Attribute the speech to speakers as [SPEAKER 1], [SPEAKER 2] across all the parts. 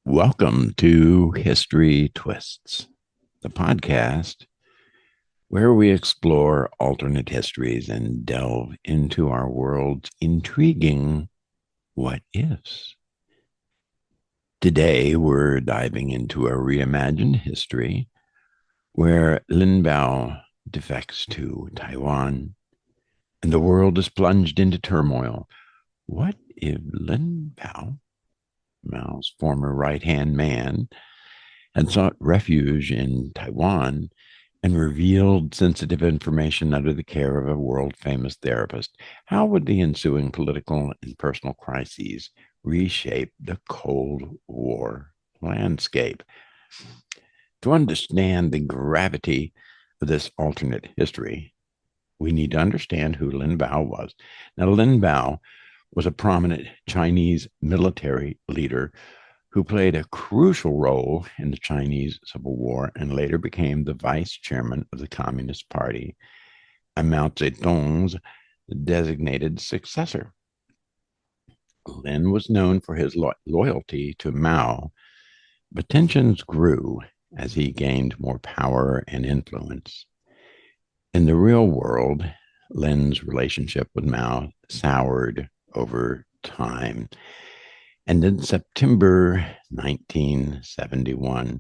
[SPEAKER 1] Welcome to History Twists, the podcast where we explore alternate histories and delve into our world's intriguing what ifs. Today, we're diving into a reimagined history where Lin Biao defects to Taiwan and the world is plunged into turmoil. What if Lin Biao, Mao's former right-hand man, had sought refuge in Taiwan and revealed sensitive information under the care of a world-famous therapist? How would the ensuing political and personal crises reshape the Cold War landscape? To understand the gravity of this alternate history, we need to understand who Lin Biao was. Now, Lin Biao was a prominent Chinese military leader who played a crucial role in the Chinese Civil War and later became the vice chairman of the Communist Party and Mao Zedong's designated successor. Lin was known for his loyalty to Mao, but tensions grew as he gained more power and influence. In the real world, Lin's relationship with Mao soured over time. And in September 1971,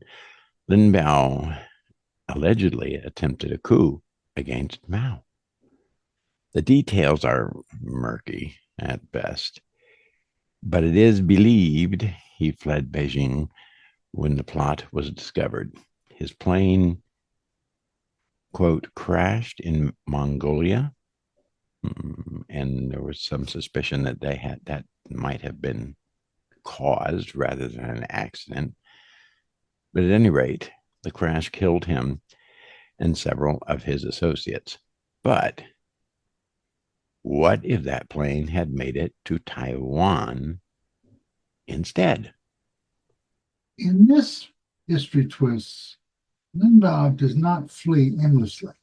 [SPEAKER 1] Lin Biao allegedly attempted a coup against Mao. The details are murky at best, but it is believed he fled Beijing when the plot was discovered. His plane, quote, crashed in Mongolia, and there was some suspicion that that might have been caused rather than an accident. But at any rate, the crash killed him and several of his associates. But what if that plane had made it to Taiwan instead?
[SPEAKER 2] In this history twist, Lin Biao does not flee aimlessly.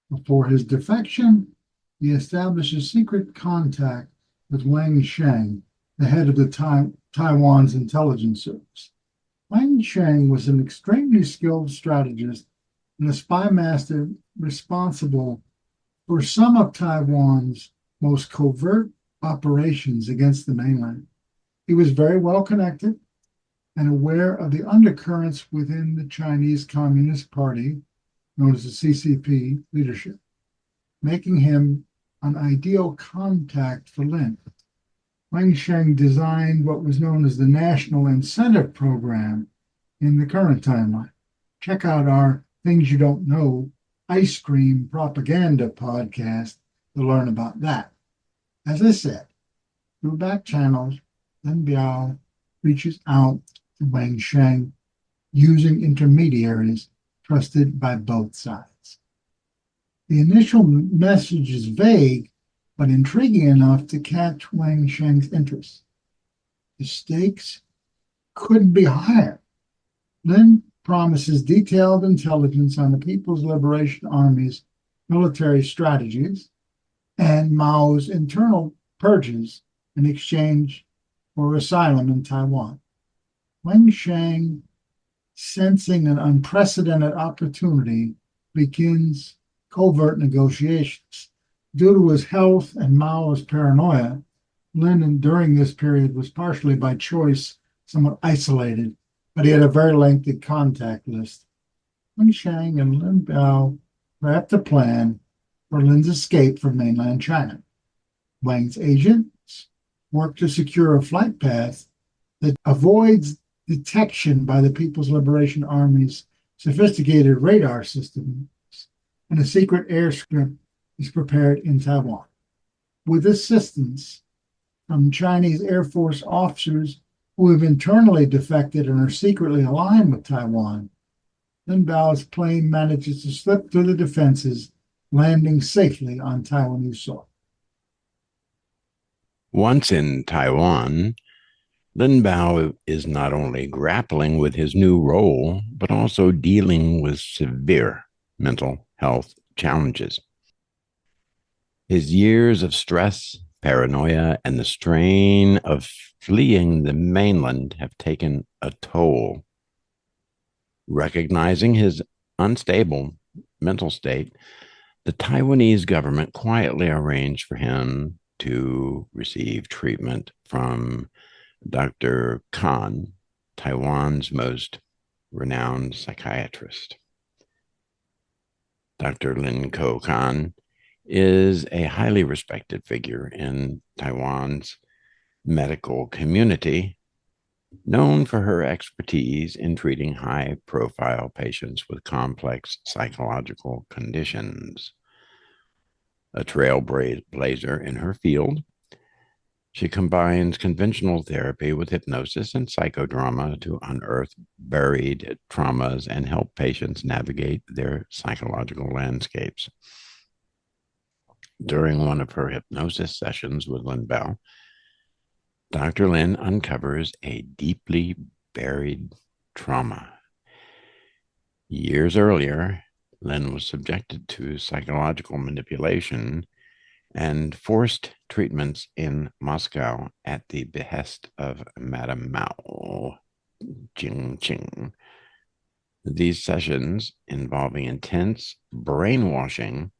[SPEAKER 2] Before his defection, he establishes secret contact with Wang Sheng, the head of the Taiwan's intelligence service. Wang Sheng was an extremely skilled strategist and a spy master responsible for some of Taiwan's most covert operations against the mainland. He was very well connected and aware of the undercurrents within the Chinese Communist Party, known as the CCP leadership, making him an ideal contact for Lin. Wang Sheng designed what was known as the National Incentive Program in the current timeline. Check out our Things You Don't Know ice cream propaganda podcast to learn about that. As I said, through back channels, Lin Biao reaches out to Wang Sheng using intermediaries trusted by both sides. The initial message is vague, but intriguing enough to catch Wang Sheng's interest. The stakes couldn't be higher. Lin promises detailed intelligence on the People's Liberation Army's military strategies and Mao's internal purges in exchange for asylum in Taiwan. Wang Sheng, sensing an unprecedented opportunity, begins covert negotiations. Due to his health and Mao's paranoia, Lin, during this period, was partially by choice somewhat isolated, but he had a very lengthy contact list. Wang Sheng and Lin Biao wrapped a plan for Lin's escape from mainland China. Wang's agents worked to secure a flight path that avoids detection by the People's Liberation Army's sophisticated radar systems, and a secret airstrip is prepared in Taiwan. With assistance from Chinese Air Force officers who have internally defected and are secretly aligned with Taiwan, Lin Biao's plane manages to slip through the defenses, landing safely on Taiwanese soil.
[SPEAKER 1] Once in Taiwan, Lin Biao is not only grappling with his new role, but also dealing with severe mental health challenges. His years of stress paranoia, and the strain of fleeing the mainland have taken a toll. Recognizing his unstable mental state, the Taiwanese government quietly arranged for him to receive treatment from Dr. Khan, Taiwan's most renowned psychiatrist. Dr. Lin Khan is a highly respected figure in Taiwan's medical community, known for her expertise in treating high profile patients with complex psychological conditions. A trailblazer in her field, she combines conventional therapy with hypnosis and psychodrama to unearth buried traumas and help patients navigate their psychological landscapes. During one of her hypnosis sessions with Lin Biao, Dr. Lin uncovers a deeply buried trauma. Years earlier, Lin was subjected to psychological manipulation and forced treatments in Moscow at the behest of Madame Mao Jing. These sessions, involving intense brainwashing,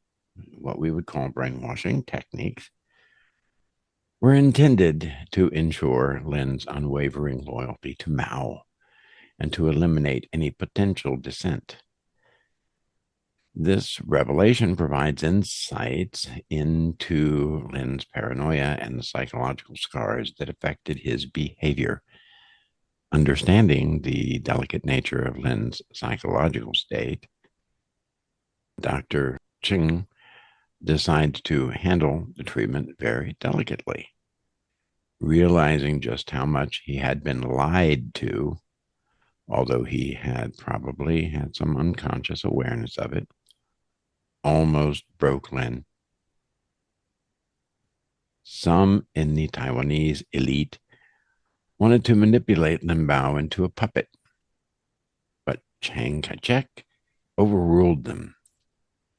[SPEAKER 1] what we would call brainwashing techniques, were intended to ensure Lin's unwavering loyalty to Mao and to eliminate any potential dissent. This revelation provides insights into Lin's paranoia and the psychological scars that affected his behavior. Understanding the delicate nature of Lin's psychological state, Dr. Ching decides to handle the treatment very delicately. Realizing just how much he had been lied to, although he had probably had some unconscious awareness of it, almost broke Lin. Some in the Taiwanese elite wanted to manipulate Lin Biao into a puppet, but Chiang Kai-shek overruled them,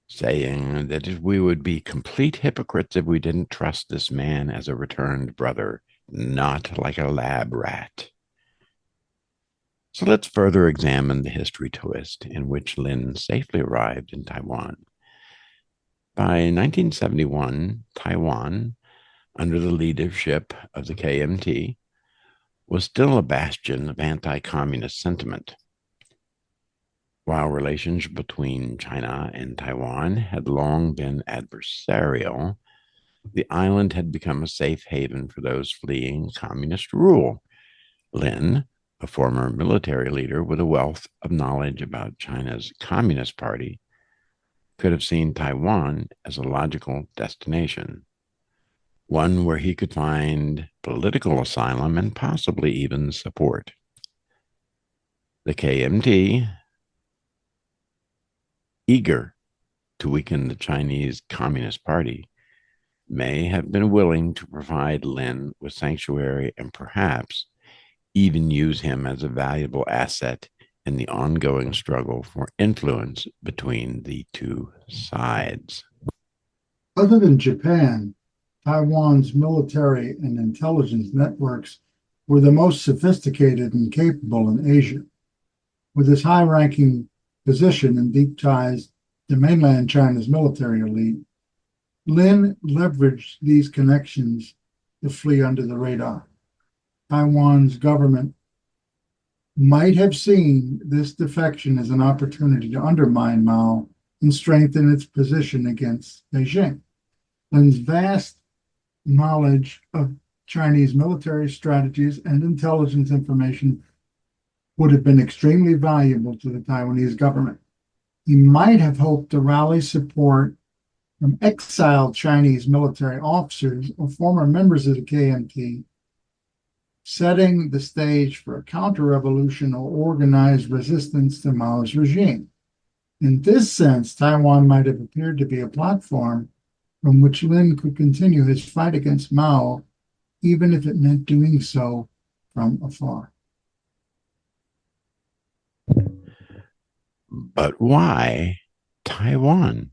[SPEAKER 1] saying that we would be complete hypocrites if we didn't trust this man as a returned brother, not like a lab rat. So let's further examine the history twist in which Lin safely arrived in Taiwan. By 1971, Taiwan, under the leadership of the KMT, was still a bastion of anti-communist sentiment. While relations between China and Taiwan had long been adversarial, the island had become a safe haven for those fleeing communist rule. Lin, a former military leader with a wealth of knowledge about China's Communist Party, could have seen Taiwan as a logical destination, one where he could find political asylum and possibly even support. The KMT, eager to weaken the Chinese Communist Party, may have been willing to provide Lin with sanctuary and perhaps even use him as a valuable asset in the ongoing struggle for influence between the two sides.
[SPEAKER 2] Other than Japan, Taiwan's military and intelligence networks were the most sophisticated and capable in Asia. With his high-ranking position and deep ties to mainland China's military elite, Lin leveraged these connections to flee under the radar. Taiwan's government might have seen this defection as an opportunity to undermine Mao and strengthen its position against Beijing. Lin's vast knowledge of Chinese military strategies and intelligence information would have been extremely valuable to the Taiwanese government. He might have hoped to rally support from exiled Chinese military officers or former members of the KMT, setting the stage for a counter-revolution or organized resistance to Mao's regime. In this sense, Taiwan might have appeared to be a platform from which Lin could continue his fight against Mao, even if it meant doing so from afar.
[SPEAKER 1] But why Taiwan?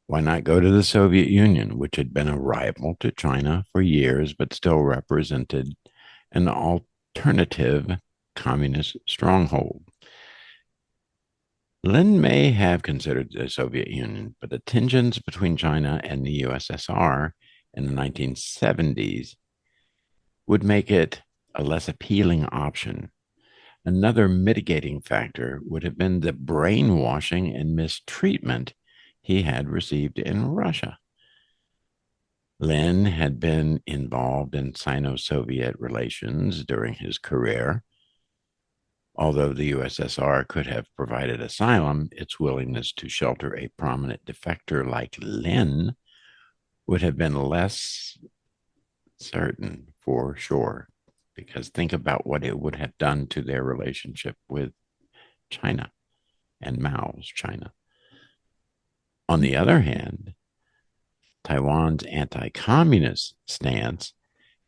[SPEAKER 1] Why not go to the Soviet Union, which had been a rival to China for years, but still represented an alternative communist stronghold? Lin may have considered the Soviet Union, but the tensions between China and the USSR in the 1970s would make it a less appealing option. Another mitigating factor would have been the brainwashing and mistreatment he had received in Russia. Lin had been involved in Sino-Soviet relations during his career. Although the USSR could have provided asylum, its willingness to shelter a prominent defector like Lin would have been less certain for sure. Because think about what it would have done to their relationship with China and Mao's China. On the other hand, Taiwan's anti communist stance,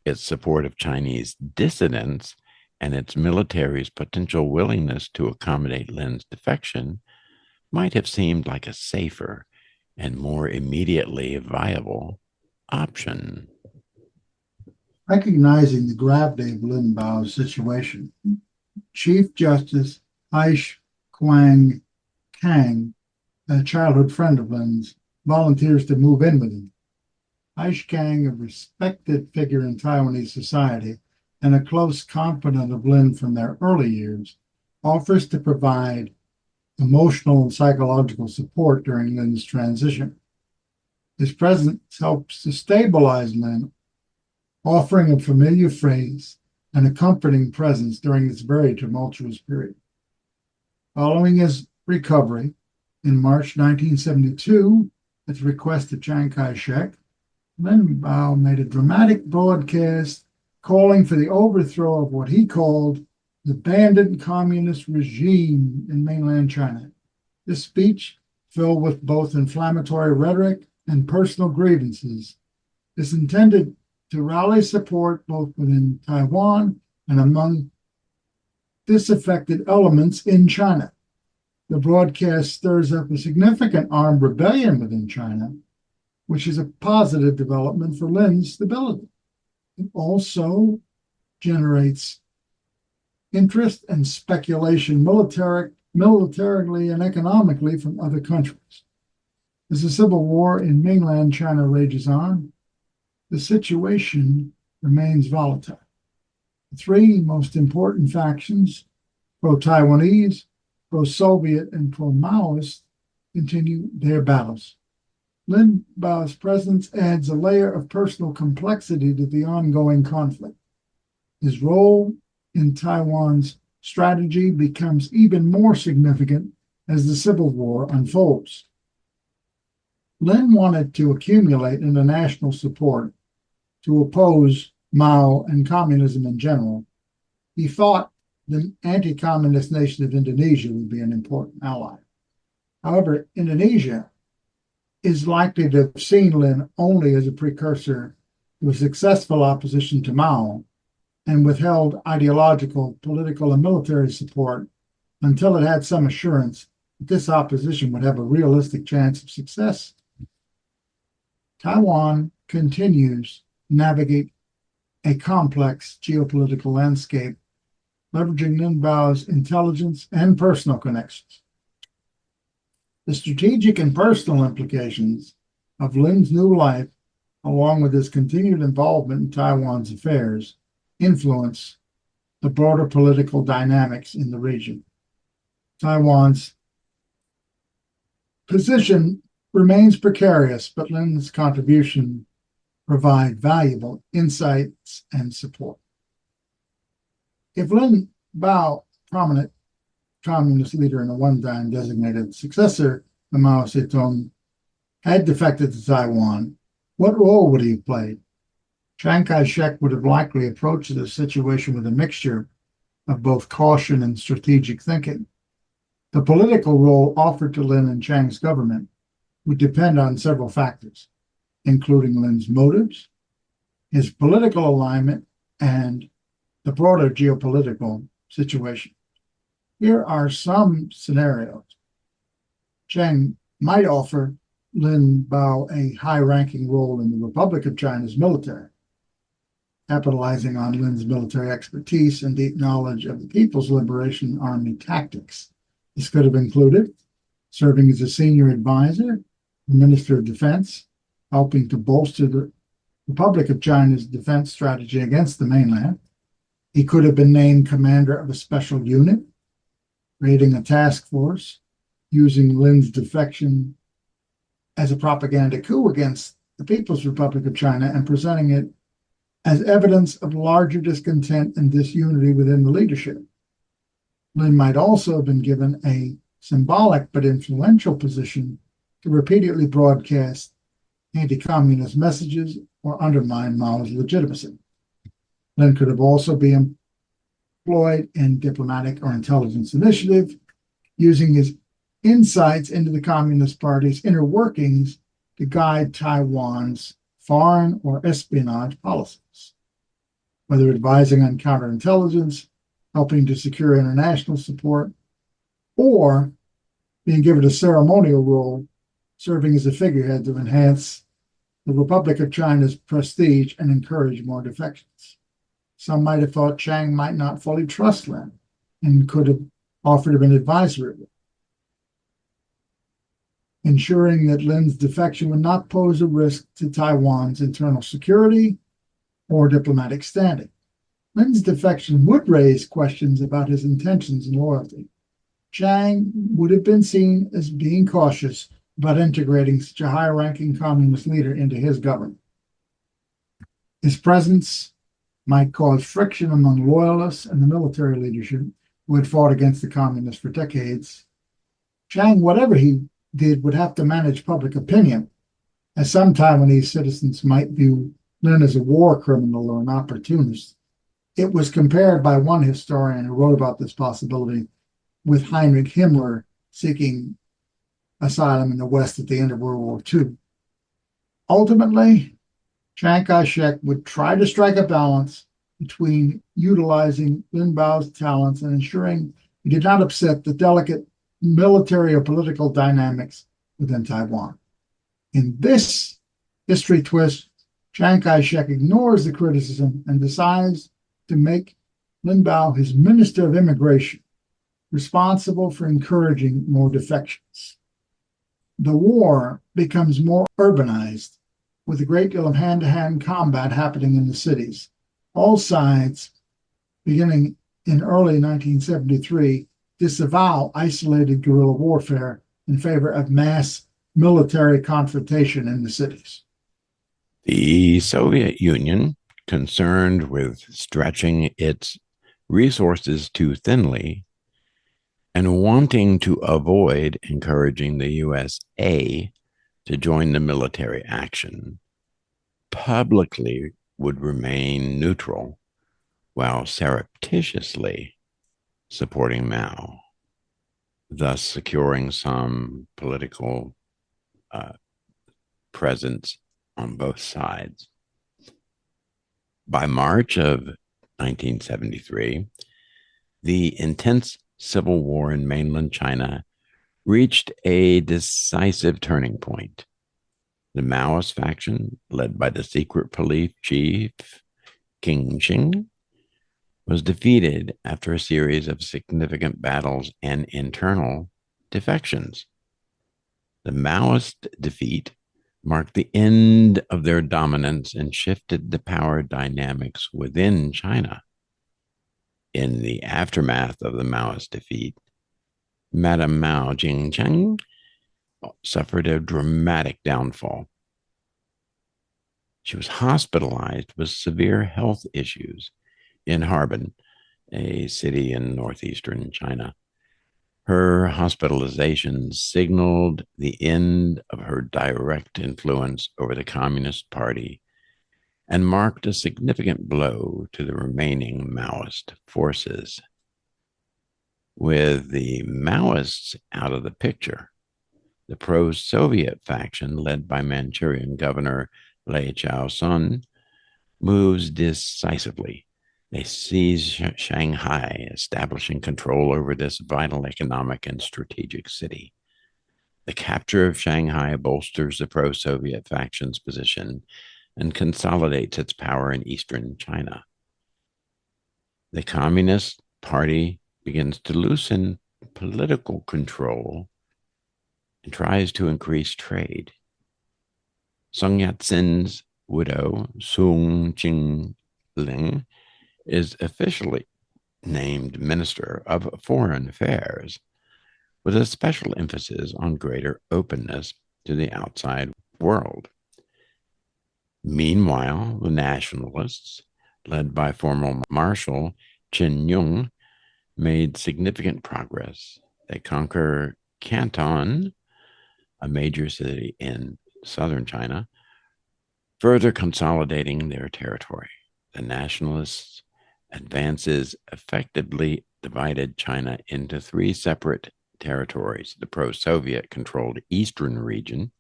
[SPEAKER 1] its support of Chinese dissidents, and its military's potential willingness to accommodate Lin's defection might have seemed like a safer and more immediately viable option.
[SPEAKER 2] Recognizing the gravity of Lin Biao's situation, Chief Justice Aish Kwang Kang, a childhood friend of Lin's, volunteers to move in with him. Aish Kang, a respected figure in Taiwanese society and a close confidant of Lin from their early years, offers to provide emotional and psychological support during Lin's transition. His presence helps to stabilize Lin, offering a familiar phrase and a comforting presence during this very tumultuous period. Following his recovery in March 1972, at the request of Chiang Kai-shek, Lin Biao made a dramatic broadcast calling for the overthrow of what he called the bandit communist regime in mainland China. This speech, filled with both inflammatory rhetoric and personal grievances, is intended to rally support both within Taiwan and among disaffected elements in China. The broadcast stirs up a significant armed rebellion within China, which is a positive development for Lin's stability. It also generates interest and speculation militarily and economically from other countries. As the civil war in mainland China rages on, the situation remains volatile. The three most important factions, pro-Taiwanese, pro-Soviet, and pro-Maoist, continue their battles. Lin Biao's presence adds a layer of personal complexity to the ongoing conflict. His role in Taiwan's strategy becomes even more significant as the civil war unfolds. Lin wanted to accumulate international support to oppose Mao and communism in general. He thought the anti-communist nation of Indonesia would be an important ally. However, Indonesia is likely to have seen Lin only as a precursor to a successful opposition to Mao and withheld ideological, political, and military support until it had some assurance that this opposition would have a realistic chance of success. Taiwan continues to navigate a complex geopolitical landscape, leveraging Lin Biao's intelligence and personal connections. The strategic and personal implications of Lin's new life, along with his continued involvement in Taiwan's affairs, influence the broader political dynamics in the region. Taiwan's position remains precarious, but Lin's contribution provide valuable insights and support. If Lin Biao, prominent communist leader and a one-time designated successor of Mao Zedong, had defected to Taiwan, what role would he have played? Chiang Kai-shek would have likely approached the situation with a mixture of both caution and strategic thinking. The political role offered to Lin and Chiang's government would depend on several factors, including Lin's motives, his political alignment, and the broader geopolitical situation. Here are some scenarios. Chiang might offer Lin Biao a high-ranking role in the Republic of China's military, capitalizing on Lin's military expertise and deep knowledge of the People's Liberation Army tactics. This could have included serving as a senior advisor, the Minister of Defense, helping to bolster the Republic of China's defense strategy against the mainland. He could have been named commander of a special unit, creating a task force, using Lin's defection as a propaganda coup against the People's Republic of China and presenting it as evidence of larger discontent and disunity within the leadership. Lin might also have been given a symbolic but influential position to repeatedly broadcast anti-communist messages or undermine Mao's legitimacy. Lin could have also been employed in diplomatic or intelligence initiative, using his insights into the Communist Party's inner workings to guide Taiwan's foreign or espionage policies, whether advising on counterintelligence, helping to secure international support, or being given a ceremonial role, serving as a figurehead to enhance the Republic of China's prestige and encourage more defections. Some might have thought Chiang might not fully trust Lin and could have offered him an advisory role, ensuring that Lin's defection would not pose a risk to Taiwan's internal security or diplomatic standing. Lin's defection would raise questions about his intentions and loyalty. Chiang would have been seen as being cautious about integrating such a high-ranking communist leader into his government. His presence might cause friction among loyalists and the military leadership who had fought against the communists for decades. Chiang, whatever he did, would have to manage public opinion, as some Taiwanese citizens might view Lin as a war criminal or an opportunist. It was compared by one historian who wrote about this possibility with Heinrich Himmler seeking asylum in the West at the end of World War II. Ultimately, Chiang Kai-shek would try to strike a balance between utilizing Lin Biao's talents and ensuring he did not upset the delicate military or political dynamics within Taiwan. In this history twist, Chiang Kai-shek ignores the criticism and decides to make Lin Biao his Minister of Immigration, responsible for encouraging more defections. The war becomes more urbanized, with a great deal of hand-to-hand combat happening in the cities. All sides, beginning in early 1973, disavow isolated guerrilla warfare in favor of mass military confrontation in the cities.
[SPEAKER 1] The Soviet Union, concerned with stretching its resources too thinly and wanting to avoid encouraging the USA to join the military action, publicly would remain neutral while surreptitiously supporting Mao, thus securing some political presence on both sides. By March of 1973, the intense civil war in mainland China reached a decisive turning point. The Maoist faction, led by the secret police chief King Qing, was defeated after a series of significant battles and internal defections. The Maoist defeat marked the end of their dominance and shifted the power dynamics within China. In the aftermath of the Maoist defeat, Madame Mao Jing-cheng suffered a dramatic downfall. She was hospitalized with severe health issues in Harbin, a city in northeastern China. Her hospitalization signaled the end of her direct influence over the Communist Party and marked a significant blow to the remaining Maoist forces. With the Maoists out of the picture, the pro-Soviet faction, led by Manchurian Governor Lei Chao-sun, moves decisively. They seize Shanghai, establishing control over this vital economic and strategic city. The capture of Shanghai bolsters the pro-Soviet faction's position and consolidates its power in eastern China. The Communist Party begins to loosen political control and tries to increase trade. Sun Yat-sen's widow, Sung Ching-ling, is officially named Minister of Foreign Affairs, with a special emphasis on greater openness to the outside world. Meanwhile, the nationalists, led by former Marshal Chen Yun, made significant progress. They conquer Canton, a major city in southern China, further consolidating their territory. The nationalists' advances effectively divided China into three separate territories: the pro-Soviet controlled eastern region.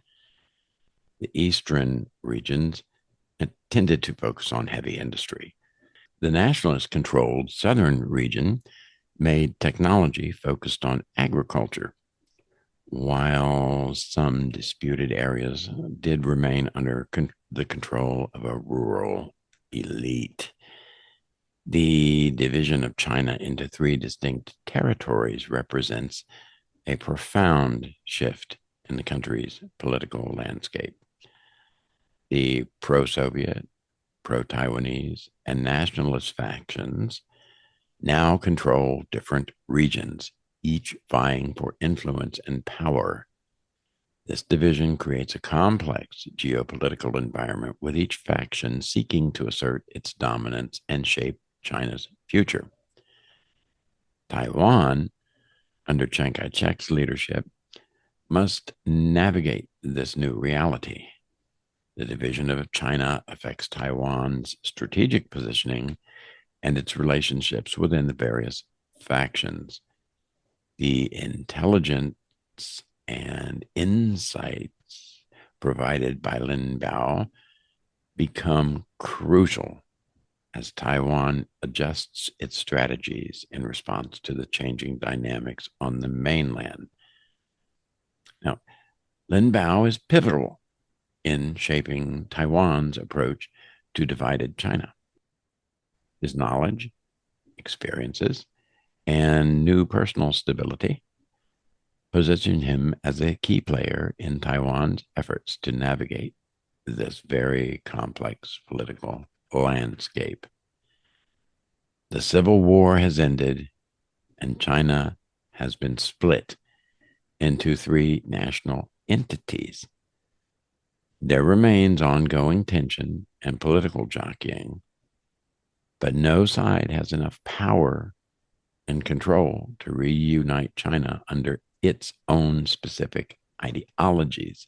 [SPEAKER 1] The eastern regions tended to focus on heavy industry. The nationalist controlled southern region made technology focused on agriculture, while some disputed areas did remain under the control of a rural elite. The division of China into three distinct territories represents a profound shift in the country's political landscape. The pro-Soviet, pro-Taiwanese, and nationalist factions now control different regions, each vying for influence and power. This division creates a complex geopolitical environment, with each faction seeking to assert its dominance and shape China's future. Taiwan, under Chiang Kai-shek's leadership, must navigate this new reality. The division of China affects Taiwan's strategic positioning and its relationships within the various factions. The intelligence and insights provided by Lin Biao become crucial as Taiwan adjusts its strategies in response to the changing dynamics on the mainland. Now, Lin Biao is pivotal in shaping Taiwan's approach to divided China. His knowledge, experiences, and new personal stability position him as a key player in Taiwan's efforts to navigate this very complex political landscape. The Civil War has ended, and China has been split into three national entities. There remains ongoing tension and political jockeying, but no side has enough power and control to reunite China under its own specific ideologies.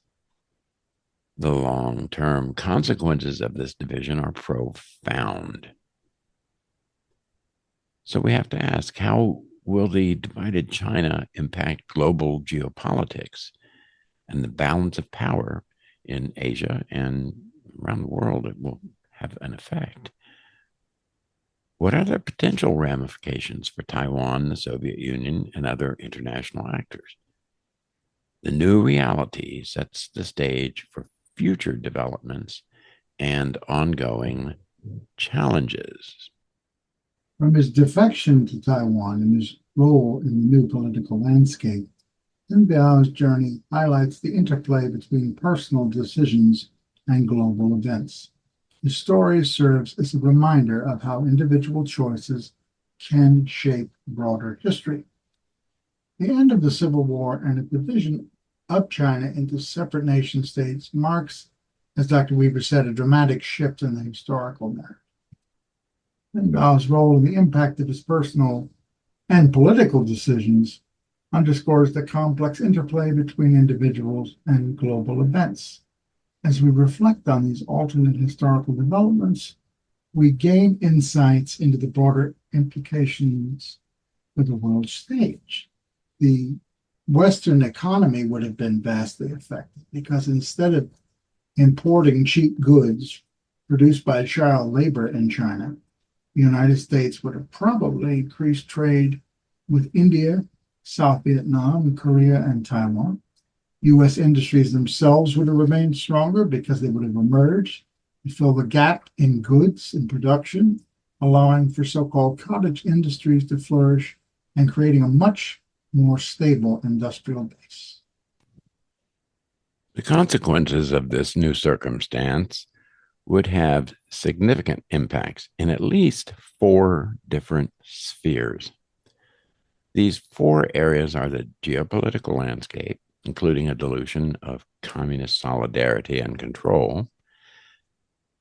[SPEAKER 1] The long-term consequences of this division are profound. So we have to ask, how will the divided China impact global geopolitics and the balance of power in Asia and around the world? It will have an effect. What are the potential ramifications for Taiwan, the Soviet Union, and other international actors? The new reality sets the stage for future developments and ongoing challenges.
[SPEAKER 2] From his defection to Taiwan and his role in the new political landscape, Lin Biao's journey highlights the interplay between personal decisions and global events. His story serves as a reminder of how individual choices can shape broader history. The end of the Civil War and the division of China into separate nation states marks, as Dr. Weaver said, a dramatic shift in the historical narrative. Lin Biao's role and the impact of his personal and political decisions underscores the complex interplay between individuals and global events. As we reflect on these alternate historical developments, we gain insights into the broader implications for the world stage. The Western economy would have been vastly affected because instead of importing cheap goods produced by child labor in China, the United States would have probably increased trade with India, South Vietnam, Korea, and Taiwan. U.S. industries themselves would have remained stronger because they would have emerged to fill the gap in goods and production, allowing for so-called cottage industries to flourish and creating a much more stable industrial base.
[SPEAKER 1] The consequences of this new circumstance would have significant impacts in at least four different spheres. These four areas are the geopolitical landscape, including a dilution of communist solidarity and control,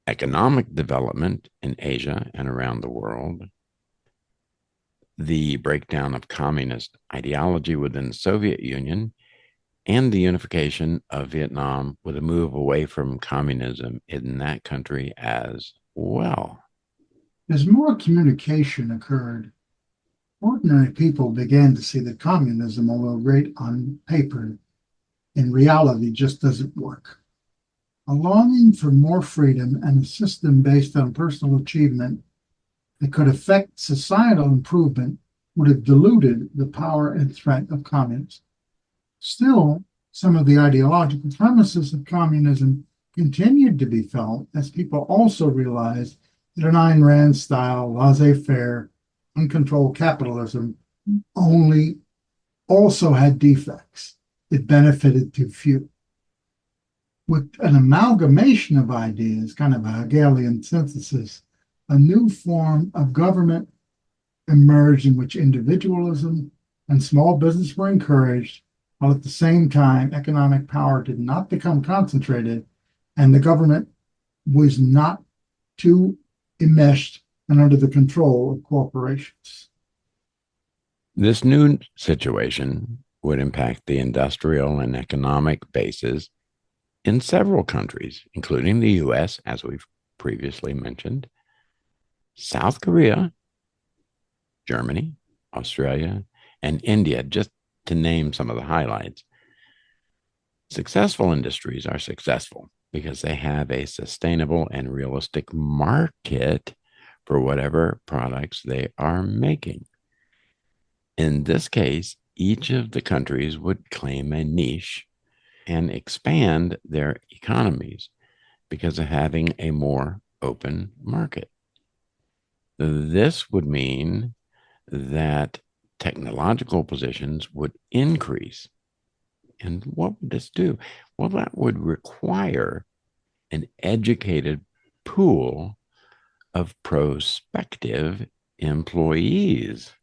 [SPEAKER 1] economic development in Asia and around the world, the breakdown of communist ideology within the Soviet Union, and the unification of Vietnam with a move away from communism in that country as well.
[SPEAKER 2] As more communication occurred, ordinary people began to see that communism, although great on paper, in reality just doesn't work. A longing for more freedom and a system based on personal achievement that could affect societal improvement would have diluted the power and threat of communism. Still, some of the ideological premises of communism continued to be felt as people also realized that an Ayn Rand style, laissez faire, uncontrolled capitalism only also had defects. It benefited too few. With an amalgamation of ideas, kind of a Hegelian synthesis, a new form of government emerged in which individualism and small business were encouraged, while at the same time economic power did not become concentrated and the government was not too enmeshed and under the control of corporations.
[SPEAKER 1] This new situation would impact the industrial and economic bases in several countries, including the US, as we've previously mentioned, South Korea, Germany, Australia, and India, just to name some of the highlights. Successful industries are successful because they have a sustainable and realistic market for whatever products they are making. In this case, each of the countries would claim a niche and expand their economies because of having a more open market. This would mean that technological positions would increase. And what would this do? Well, that would require an educated pool of prospective employees.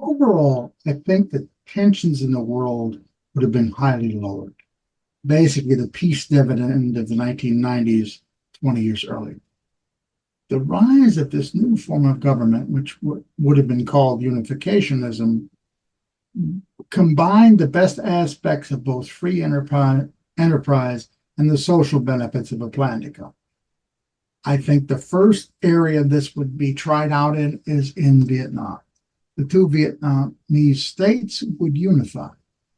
[SPEAKER 2] Overall, I think that tensions in the world would have been highly lowered. Basically, the peace dividend of the 1990s, 20 years earlier. The rise of this new form of government, which would have been called unificationism, combined the best aspects of both free enterprise and the social benefits of a planned economy. I think the first area this would be tried out in is in Vietnam. The two Vietnamese states would unify.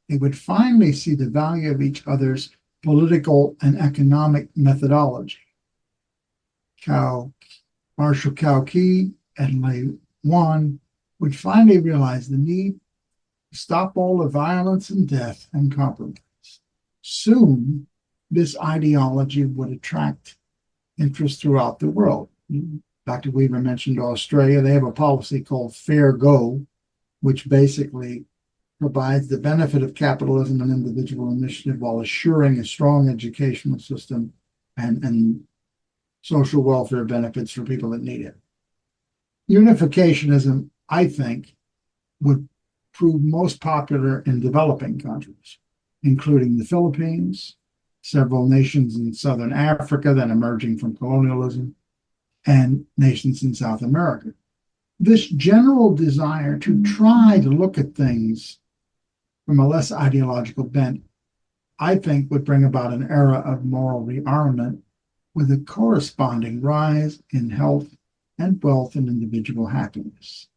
[SPEAKER 2] They would finally see the value of each other's political and economic methodology. Marshal Cao Ki and Lei Wan would finally realize the need to stop all the violence and death and compromise. Soon, this ideology would attract interest throughout the world. Dr. Weaver mentioned Australia. They have a policy called Fair Go, which basically provides the benefit of capitalism and individual initiative while assuring a strong educational system and social welfare benefits for people that need it. Unificationism, I think, would prove most popular in developing countries, including the Philippines, several nations in Southern Africa then emerging from colonialism, and nations in South America. This general desire to try to look at things from a less ideological bent, I think, would bring about an era of moral rearmament with a corresponding rise in health and wealth and individual happiness.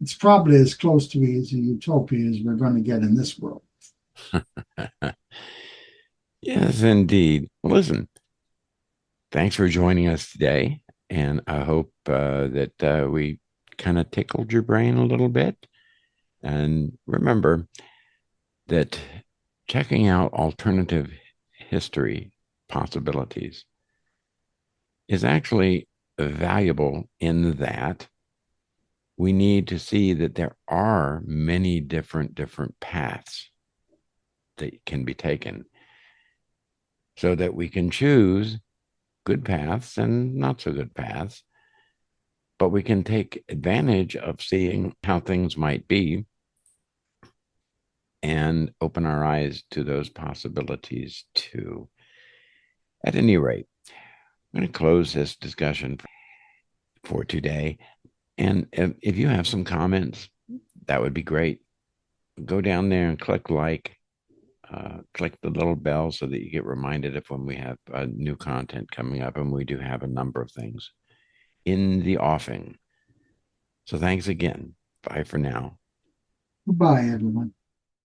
[SPEAKER 2] It's probably as close to as a utopia as we're going to get in this world.
[SPEAKER 1] Yes, indeed. Well, listen, thanks for joining us today. And I hope that we kind of tickled your brain a little bit. And remember that checking out alternative history possibilities is actually valuable in that we need to see that there are many different paths that can be taken so that we can choose good paths and not so good paths, but we can take advantage of seeing how things might be and open our eyes to those possibilities too. At any rate, I'm going to close this discussion for today. And if you have some comments, that would be great. Go down there and click like, click the little bell so that you get reminded of when we have new content coming up. And we do have a number of things in the offing. So thanks again. Bye for now.
[SPEAKER 2] Goodbye, everyone.